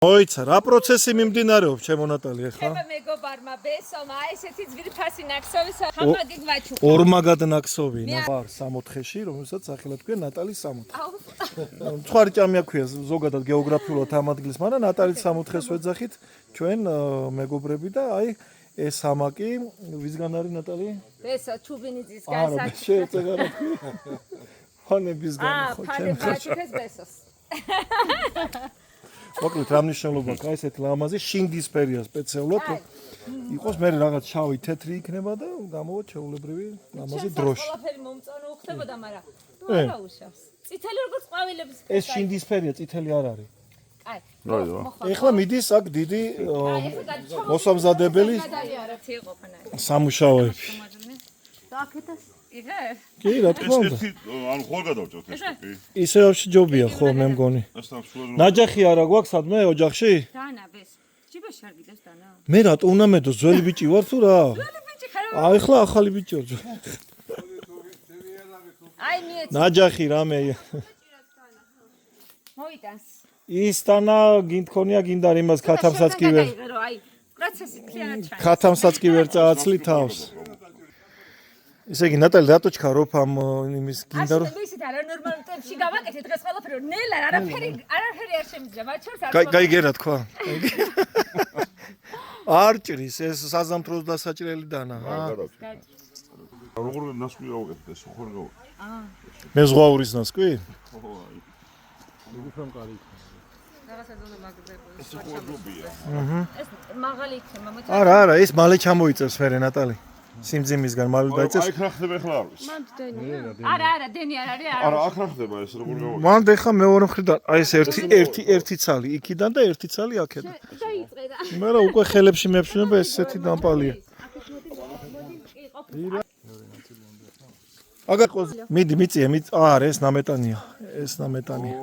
მოიცა, რა პროცესი მიმდინარეობს, ჩემო ნატალი, ახლა? ხება მეგობარმა ბესომა, აი ესეთი ძვირფასი ნაკსოვის ხამაგით ვაჩუქე. ორმაგად ნაკსოვი, ვარ 60-ში, რომელსაც სახელად ქვია ნატალის 60. Სხვა ჭამი აქვია ზოგადად გეოგრაფიულად ამ ადგილს, მაგრამ ნატალის 60-ს ვეძახით ჩვენ მეგობრები და აი ეს სამაკი ვისგან არის ნატალი? ბესო ჩუბინიძისგან საჩუქე. შეეწევა რა თქვი? ფანებისგან ხო ჩემ ხაჩუქეს ბესოს. მოკლედ რა მნიშვნელობა აქვს ესეთ ლამაზი შინდისფერია სპეციალურად იყოს მე რაღაც შავი თეთრი იქნება და გამოვა ჩეულებრივი ლამაზი დროში ყველაფერი მომწონო უხდებოდა მაგრამ თუ არა უშავს წითელი როგორც ყვავილებს ეს შინდისფერია წითელი არ არის აი ეხლა მიდის აქ დიდი მოსამზადებელი სამუშაოები დააკეთეს იღე კი რა თქმა უნდა ანუ ხო გადავჭოთ ეს კი ისე ვაფშე ჯობია ხო მე მგონი ნაჯახი არა გვაქვს სადმე ოჯახში დანა ბეს ჯიბეში არ გიდევს დანა მე რატო უნდა მედო ძველი ბიჭი ვარ თუ რა ძველი ბიჭი ხარ აი ახლა ახალი ბიჭი ვარ აი მიეც ნაჯახი რამე მოიტანს ისთანა გინდქონია გინდა იმას ქათამსაც კი ვერ აი პროცესი ქიანად ჩაი ქათამსაც კი ვერ წააცლი თავს ესე იგი ნატალი რატო ჩქარობ ამ იმის გინდა რომ ისეთ არა ნორმალურ ტემპში გავაკეთე დღეს ყველაფერი ნელა არაფერი არ შემიძლია მათ შორს არ გაიგერა თქვა არ ჭრის ეს საზამთროს დასაჭრელი დანა როგორ ნასკვი გავაკეთე ეს ხო რა მე ზღვაურის ნასკვი ეს ხო ჯობია ეს მაღალი იქნება მოიცა არა ეს მალე ჩამოიწევს ფერე ნატალი სიმძიმისგან მალე დაიწევს აი ხა ხდება ახლა არის არა დენი არ არის არა აქ რა ხდება ეს როგორ გავაკეთე მან დეხა მეორე მხრიდან აი ეს ერთი ცალი იქიდან და ერთი ცალი აქედან დაიწყე და მე რა უკვე ხელებში მეფშუნება ესეთი დამპალია აგარ მიდი მიწია არა ეს ნამეტანია ეს ნამეტანია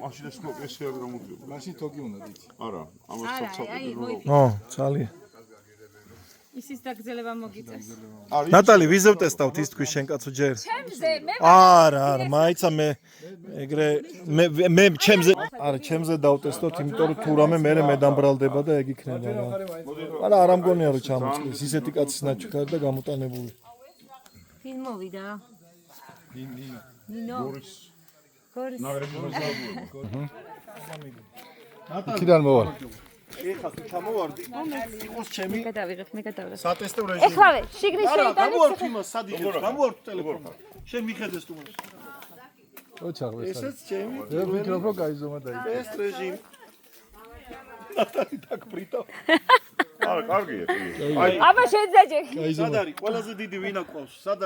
მაშინ ეს კოპიესი არ გამოდგება მაშინ თოგი უნდა დით არა ამას აი ო ცალია ისის დაგზელება მოგიწევს ნატალი ვიზე ვტესტავთ ის თქვი შენ კაცო ჯერ ჩემზე მე არა მაიცა მე ეგრე მე ჩემზე არა ჩემზე დავტესტოთ იმიტომ რომ თუ რამე მე დამბრალდება და ეგ იქნება არა არ ამგონია რომ ჩამოწყდეს ისეთი კაცის ნაჩუქარი და გამოტანებული ვინ მოვიდა ნინო გორის იქიდან მოვალ ეხლა თუ ჩამოვარდი იყოს ჩემი გადავიღეთ მე გადავიღეთ სატესტო რეჟიმი ეხლავე შიგნით არა შეიტანე გამოვართ იმას სადიღებს გამოვართ ტელეფონთან შენ მიხედეს თუ მას ოჩაღ ესეც ჩემი მე ვიქნებ რომ გაიზომა და ტესტ რეჟიმი ნატალი დაგბრიტო არა კარგია აბა შეძაჯე სად არის ყველაზე დიდი ვინა ყავს სად